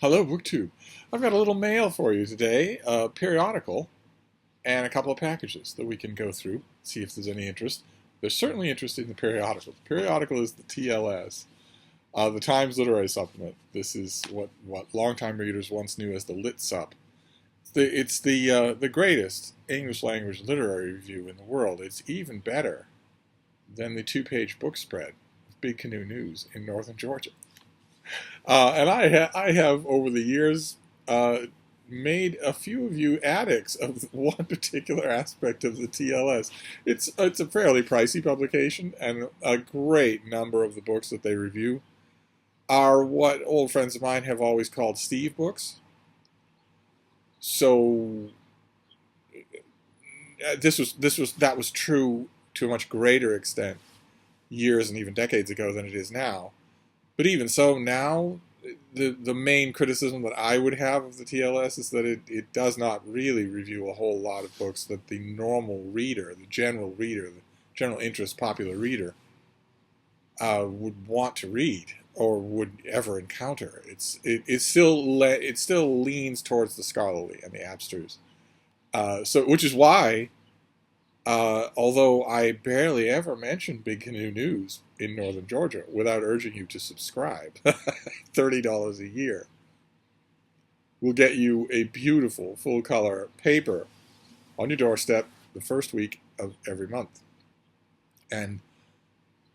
Hello, BookTube. I've got a little mail for you today, a periodical, and a couple of packages that we can go through, see if there's any interest. There's certainly interest in the periodical. The periodical is the TLS, the Times Literary Supplement. This is what longtime readers once knew as the Lit Sup. It's the greatest English language literary review in the world. It's even better than the two-page book spread of Big Canoe News in northern Georgia. And I have over the years made a few of you addicts of one particular aspect of the TLS. It's a fairly pricey publication, and a great number of the books that they review are what old friends of mine have always called Steve books. So that was true to a much greater extent years and even decades ago than it is now. But even so, now, the main criticism that I would have of the TLS is that it does not really review a whole lot of books that the normal reader, the general interest popular reader, would want to read or would ever encounter. It still leans towards the scholarly and the abstruse. Which is why, although I barely ever mention Big Canoe News in northern Georgia without urging you to subscribe, $30 a year will get you a beautiful full-color paper on your doorstep the first week of every month. And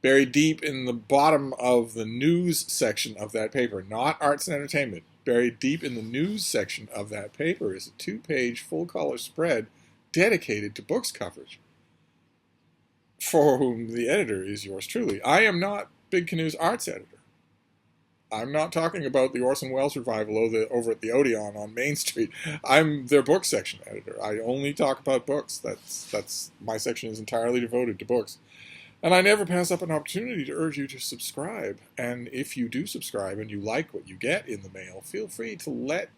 buried deep in the bottom of the news section of that paper, not arts and entertainment, buried deep in the news section of that paper is a two-page full-color spread dedicated to books coverage, for whom the editor is yours truly. I am not Big Canoe's arts editor. I'm not talking about the Orson Welles revival over at the Odeon on Main Street. I'm their book section editor. I only talk about books. That's my section is entirely devoted to books. And I never pass up an opportunity to urge you to subscribe. And if you do subscribe and you like what you get in the mail, feel free to let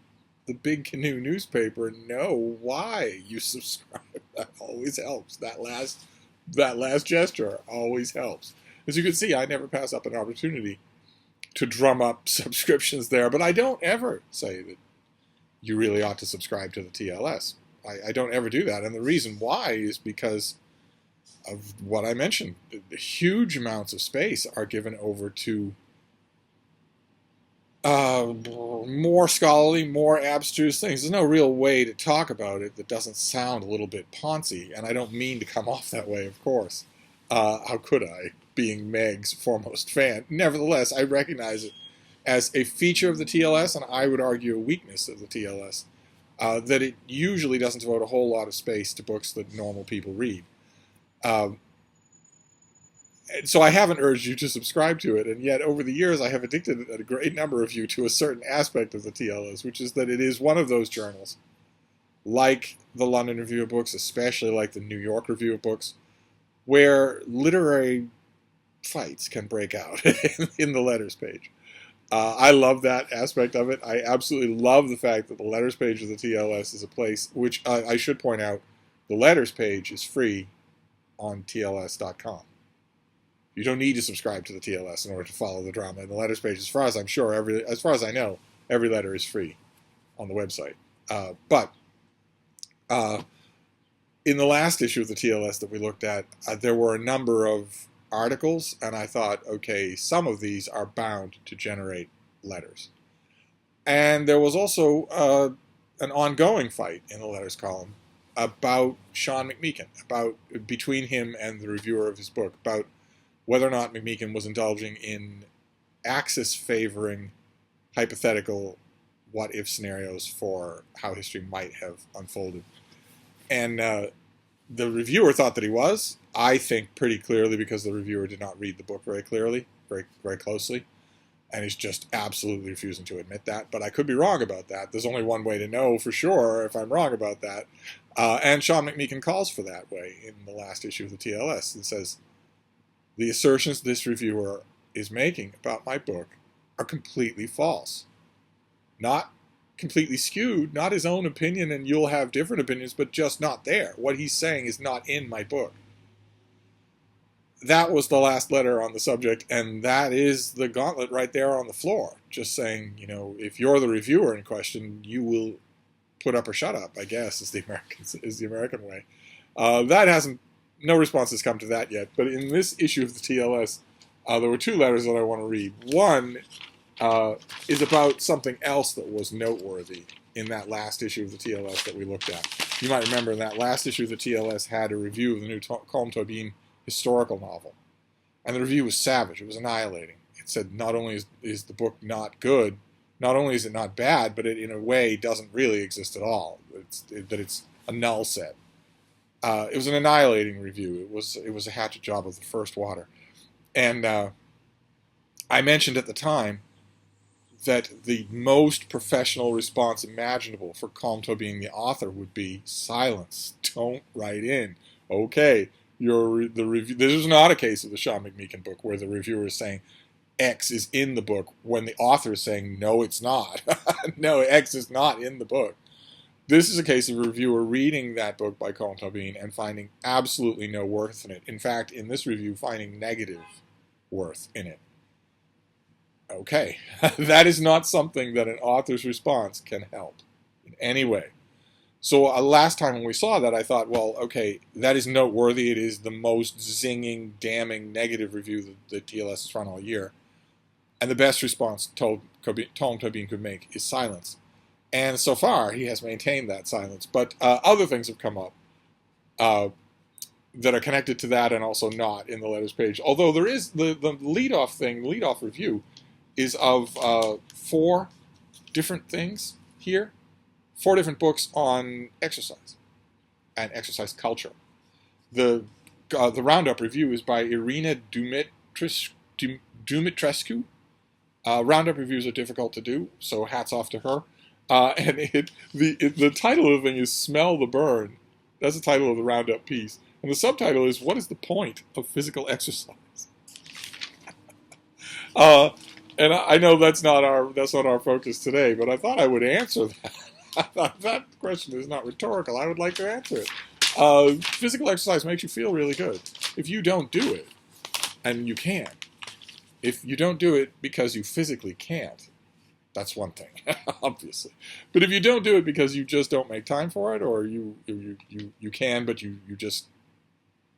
the Big Canoe newspaper know why you subscribe. That always helps. That last gesture always helps. As you can see, I never pass up an opportunity to drum up subscriptions there, but I don't ever say that you really ought to subscribe to the TLS. I don't ever do that, and the reason why is because of what I mentioned. Huge amounts of space are given over to more scholarly, more abstruse things. There's no real way to talk about it that doesn't sound a little bit poncy, and I don't mean to come off that way, of course. How could I, being Meg's foremost fan? Nevertheless, I recognize it as a feature of the TLS, and I would argue a weakness of the TLS, that it usually doesn't devote a whole lot of space to books that normal people read. So I haven't urged you to subscribe to it, and yet over the years I have addicted a great number of you to a certain aspect of the TLS, which is that it is one of those journals, like the London Review of Books, especially like the New York Review of Books, where literary fights can break out in the letters page. I love that aspect of it. I absolutely love the fact that the letters page of the TLS is a place which, I should point out, the letters page is free on tls.com. You don't need to subscribe to the TLS in order to follow the drama in the letters page. As far as I'm sure, as far as I know, every letter is free on the website. But in the last issue of the TLS that we looked at, there were a number of articles, and I thought, okay, some of these are bound to generate letters. And there was also an ongoing fight in the letters column about Sean McMeekin, between him and the reviewer of his book, about whether or not McMeekin was indulging in Axis-favoring hypothetical what-if scenarios for how history might have unfolded. And the reviewer thought that he was. I think pretty clearly because the reviewer did not read the book very clearly, very closely, and he's just absolutely refusing to admit that. But I could be wrong about that. There's only one way to know for sure if I'm wrong about that. And Sean McMeekin calls for that way in the last issue of the TLS and says, the assertions this reviewer is making about my book are completely false. Not completely skewed, not his own opinion, and you'll have different opinions, but just not there. What he's saying is not in my book. that was the last letter on the subject, and that is the gauntlet right there on the floor. Just saying, if you're the reviewer in question, you will put up or shut up, I guess, is the American way. No response has come to that yet. But in this issue of the TLS, there were two letters that I want to read. One is about something else that was noteworthy in that last issue of the TLS that we looked at. You might remember that last issue of the TLS had a review of the new Colm Tobin historical novel. And the review was savage. It was annihilating. It said not only is the book not good, not only is it not bad, but it in a way doesn't really exist at all. That it's a null set. It was an annihilating review. It was a hatchet job of the first water. And I mentioned at the time that the most professional response imaginable for Colm Tobin, the author, would be silence. Don't write in. Okay, the review. This is not a case of the Sean McMeekin book where the reviewer is saying X is in the book when the author is saying no, it's not. No, X is not in the book. This is a case of a reviewer reading that book by Colm Tobin and finding absolutely no worth in it. In fact, in this review, finding negative worth in it. Okay, that is not something that an author's response can help in any way. So last time when we saw that, I thought, well, okay, that is noteworthy. It is the most zinging, damning negative review that the TLS has run all year. And the best response Colm Tobin could make is silence. And so far, he has maintained that silence. But other things have come up that are connected to that and also not in the letters page. Although there is the leadoff review is of 4 different things here. 4 different books on exercise and exercise culture. The roundup review is by Irina Dumitrescu. Roundup reviews are difficult to do, so hats off to her. And the title of the thing is "Smell the Burn." That's the title of the roundup piece, and the subtitle is "What is the point of physical exercise?" And I know that's not our focus today, but I thought I would answer that. I thought that question is not rhetorical. I would like to answer it. Physical exercise makes you feel really good. If you don't do it, and you can, if you don't do it because you physically can't, that's one thing, obviously. But if you don't do it because you just don't make time for it, or you can, but you just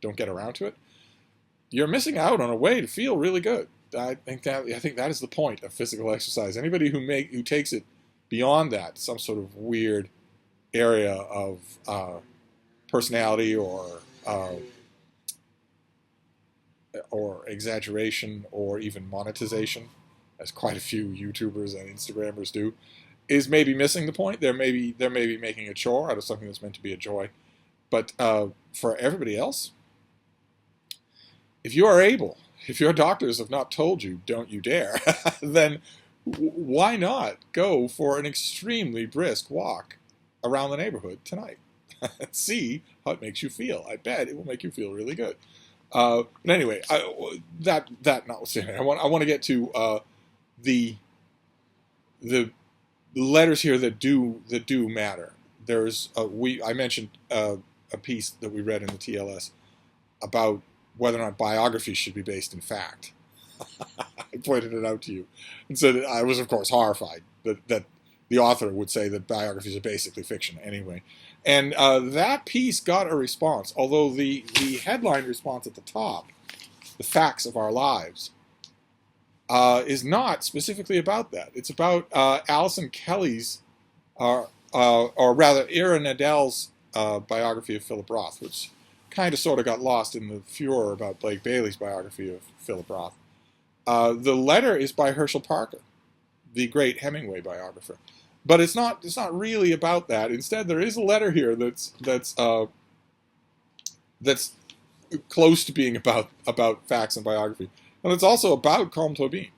don't get around to it, you're missing out on a way to feel really good. I think that is the point of physical exercise. Anybody who takes it beyond that, some sort of weird area of personality or exaggeration or even monetization, as quite a few YouTubers and Instagrammers do, is maybe missing the point. They're maybe making a chore out of something that's meant to be a joy. But for everybody else, if you are able, if your doctors have not told you, don't you dare, then why not go for an extremely brisk walk around the neighborhood tonight? See how it makes you feel. I bet it will make you feel really good. But anyway, that notwithstanding, I want to get to the letters here that do matter. I mentioned a piece that we read in the TLS about whether or not biographies should be based in fact. I pointed it out to you and said I was, of course, horrified that the author would say that biographies are basically fiction anyway. And that piece got a response, although the headline response at the top, "The Facts of Our Lives," is not specifically about that. It's about Alison Kelly's, or rather, Ira Nadell's biography of Philip Roth, which kind of sort of got lost in the furor about Blake Bailey's biography of Philip Roth. The letter is by Herschel Parker, the great Hemingway biographer, but it's not really about that. Instead, there is a letter here that's close to being about facts and biography, and it's also about Colm Tobin.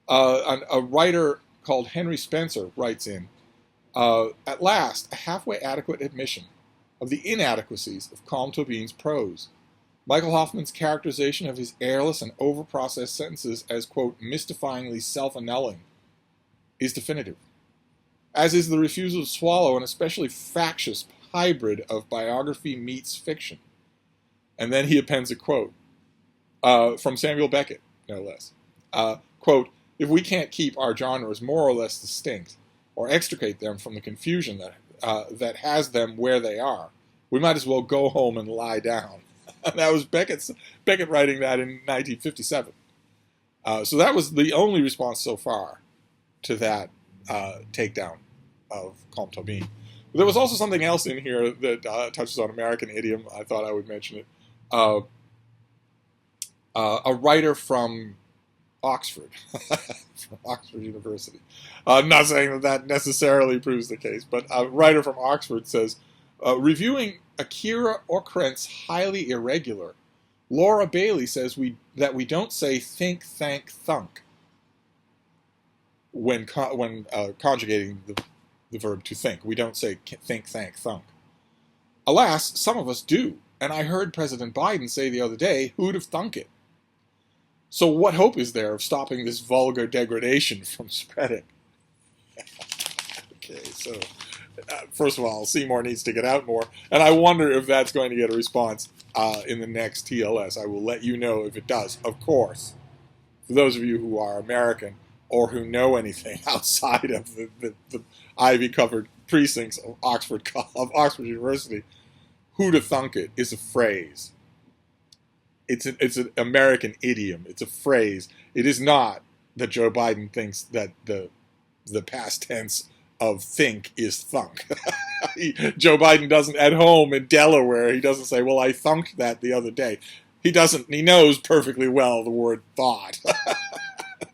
A writer called Henry Spencer writes in, "At last, a halfway adequate admission of the inadequacies of Colm Tobin's prose. Michael Hoffman's characterization of his airless and over-processed sentences as, quote, mystifyingly self-annulling is definitive, as is the refusal to swallow an especially factious hybrid of biography meets fiction." And then he appends a quote. from Samuel Beckett, no less. Quote, if we can't keep our genres more or less distinct, or extricate them from the confusion that has them where they are, we might as well go home and lie down. That was Beckett writing that in 1957. So that was the only response so far to that takedown of Comme Tobin. There was also something else in here that touches on American idiom. I thought I would mention it. A writer from Oxford, from Oxford University. I'm not saying that necessarily proves the case, but a writer from Oxford says, reviewing Akira Okrent's Highly Irregular, Laura Bailey says that we don't say think, thank, thunk when conjugating the verb to think. We don't say think, thank, thunk. Alas, some of us do, and I heard President Biden say the other day, who'd have thunk it? So what hope is there of stopping this vulgar degradation from spreading? Okay, so first of all, Seymour needs to get out more, and I wonder if that's going to get a response in the next TLS. I will let you know if it does. Of course, for those of you who are American or who know anything outside of the ivy-covered precincts of Oxford University, who'da thunk it is a phrase. It's an American idiom. It's a phrase. It is not that Joe Biden thinks that the past tense of think is thunk. Joe Biden doesn't, at home in Delaware, he doesn't say, well, I thunked that the other day. He doesn't. He knows perfectly well the word thought.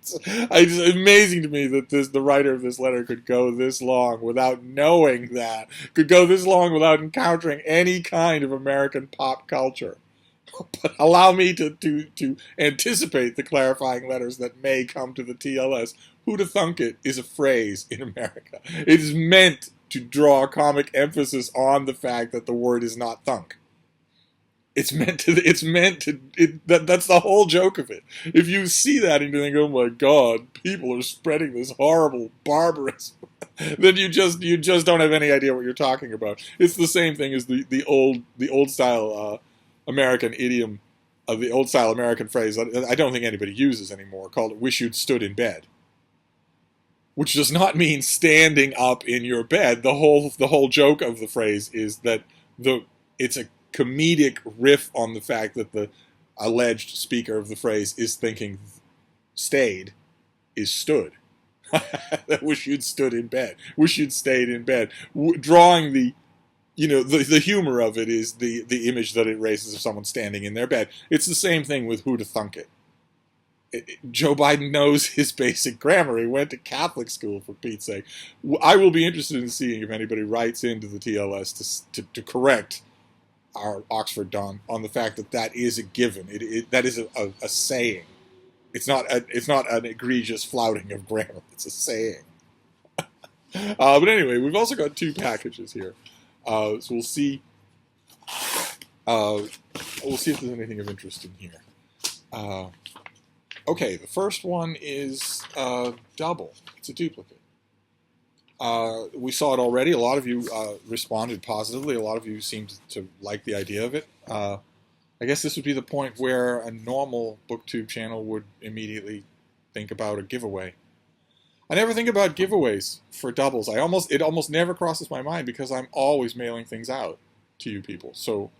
It's amazing to me that the writer of this letter could go this long without knowing that, could go this long without encountering any kind of American pop culture. But allow me to anticipate the clarifying letters that may come to the TLS. Who'da thunk it is a phrase in America. It is meant to draw comic emphasis on the fact that the word is not thunk. That's the whole joke of it. If you see that and you think, oh my God, people are spreading this horrible barbarism, then you just don't have any idea what you're talking about. It's the same thing as the old style American idiom, the old style American phrase I don't think anybody uses anymore, called "wish you'd stood in bed," which does not mean standing up in your bed. The whole joke of the phrase is that it's a comedic riff on the fact that the alleged speaker of the phrase is thinking stayed is stood. Wish you'd stood in bed. Wish you'd stayed in bed. Drawing the humor of it is the image that it raises of someone standing in their bed. It's the same thing with who'da thunk it. Joe Biden knows his basic grammar. He went to Catholic school, for Pete's sake. I will be interested in seeing if anybody writes into the TLS to correct our Oxford Don on the fact that is a given. That is a saying. It's not an egregious flouting of grammar. It's a saying. But anyway, we've also got two packages here. So we'll see. We'll see if there's anything of interest in here. Okay, the first one is double. It's a duplicate. We saw it already. A lot of you responded positively. A lot of you seemed to like the idea of it. I guess this would be the point where a normal BookTube channel would immediately think about a giveaway. I never think about giveaways for doubles. It almost never crosses my mind because I'm always mailing things out to you people. So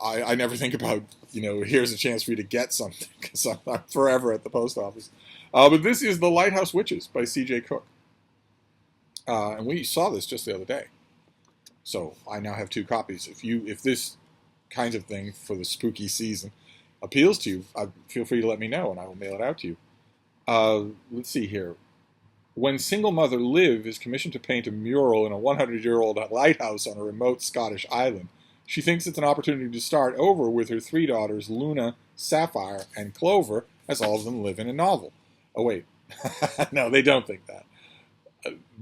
I never think about, here's a chance for you to get something because I'm forever at the post office. But this is The Lighthouse Witches by C.J. Cook. And we saw this just the other day. So I now have two copies. If this kind of thing for the spooky season appeals to you, feel free to let me know and I will mail it out to you. Let's see here. When single mother Liv is commissioned to paint a mural in a 100-year-old lighthouse on a remote Scottish island, she thinks it's an opportunity to start over with her three daughters, Luna, Sapphire, and Clover, as all of them live in a novel. Oh, wait. No, they don't think that.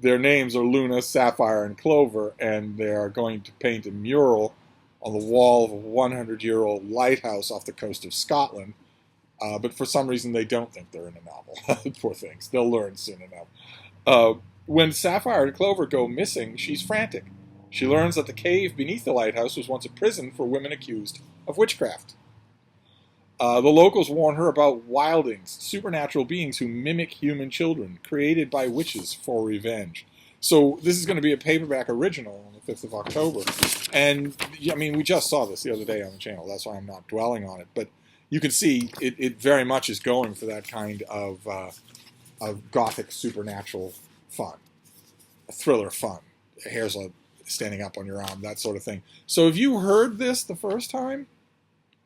Their names are Luna, Sapphire, and Clover, and they are going to paint a mural on the wall of a 100-year-old lighthouse off the coast of Scotland. But for some reason, they don't think they're in a novel. Poor things. They'll learn soon enough. When Sapphire and Clover go missing, she's frantic. She learns that the cave beneath the lighthouse was once a prison for women accused of witchcraft. The locals warn her about wildings, supernatural beings who mimic human children, created by witches for revenge. So this is going to be a paperback original on the 5th of October. And, I mean, we just saw this the other day on the channel. That's why I'm not dwelling on it. But you can see it very much is going for that kind of gothic supernatural fun, thriller fun. Hairs standing up on your arm, that sort of thing. So if you heard this the first time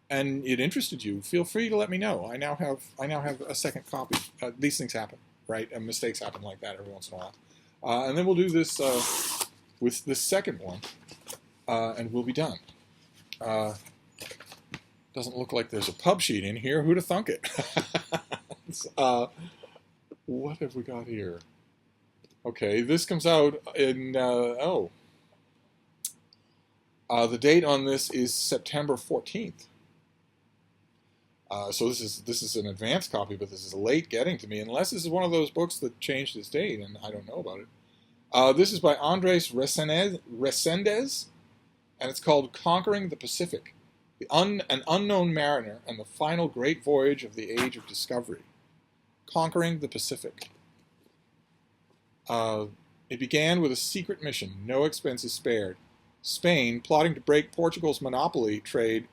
and it interested you, feel free to let me know. I now have a second copy. These things happen, right? And mistakes happen like that every once in a while. And then we'll do this with the second one, and we'll be done. Doesn't look like there's a pub sheet in here. Who'd have thunk it? What have we got here? Okay, this comes out in, the date on this is September 14th. So this is an advanced copy, but this is late getting to me, unless this is one of those books that changed its date, and I don't know about it. This is by Andres Resendez, and it's called Conquering the Pacific, an unknown mariner and the final great voyage of the Age of Discovery. Conquering the Pacific. It began with a secret mission, no expenses spared. Spain, plotting to break Portugal's monopoly trade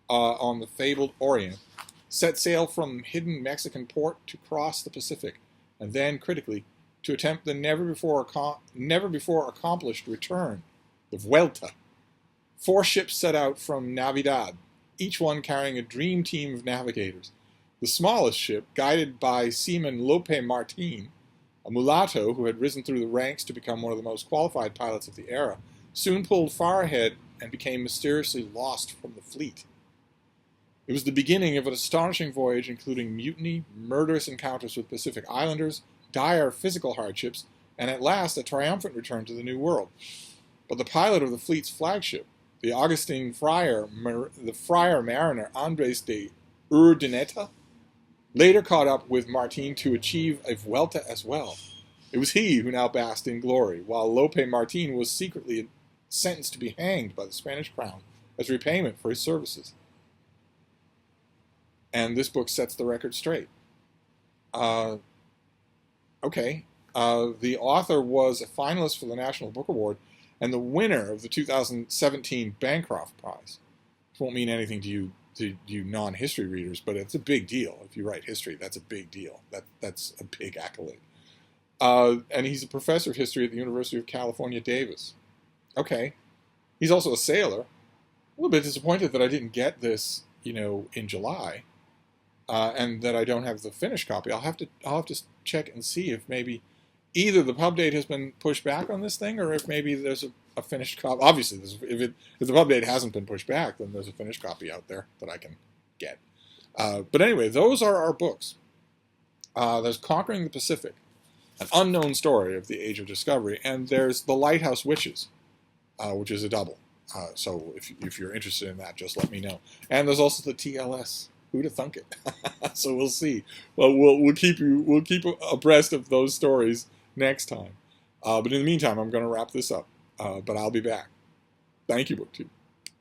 on the fabled Orient, set sail from hidden Mexican port to cross the Pacific, and then, critically, to attempt the never before accomplished return, the Vuelta. 4 ships set out from Navidad, each one carrying a dream team of navigators. The smallest ship, guided by seaman Lope Martin, a mulatto who had risen through the ranks to become one of the most qualified pilots of the era, soon pulled far ahead and became mysteriously lost from the fleet. It was the beginning of an astonishing voyage including mutiny, murderous encounters with Pacific Islanders, dire physical hardships, and at last a triumphant return to the New World. But the pilot of the fleet's flagship, the Augustine friar mariner Andres de Urdaneta, later caught up with Martin to achieve a Vuelta as well. It was he who now basked in glory, while Lope Martin was secretly sentenced to be hanged by the Spanish crown as repayment for his services. And this book sets the record straight. The author was a finalist for the National Book Award and the winner of the 2017 Bancroft Prize. It won't mean anything to you non-history readers, but it's a big deal. If you write history, that's a big deal. That's a big accolade. And he's a professor of history at the University of California, Davis. Okay. He's also a sailor. A little bit disappointed that I didn't get this, in July, and that I don't have the finished copy. I'll have to check and see if maybe either the pub date has been pushed back on this thing, or if maybe there's a finished copy. Obviously, if the pub date hasn't been pushed back, then there's a finished copy out there that I can get. But anyway, those are our books. There's Conquering the Pacific, an unknown story of the Age of Discovery, and there's The Lighthouse Witches, which is a double. So if you're interested in that, just let me know. And there's also the TLS. Who'd have thunk it? So we'll see. Well, we'll keep abreast of those stories next time. But in the meantime, I'm going to wrap this up. But I'll be back. Thank you, BookTube.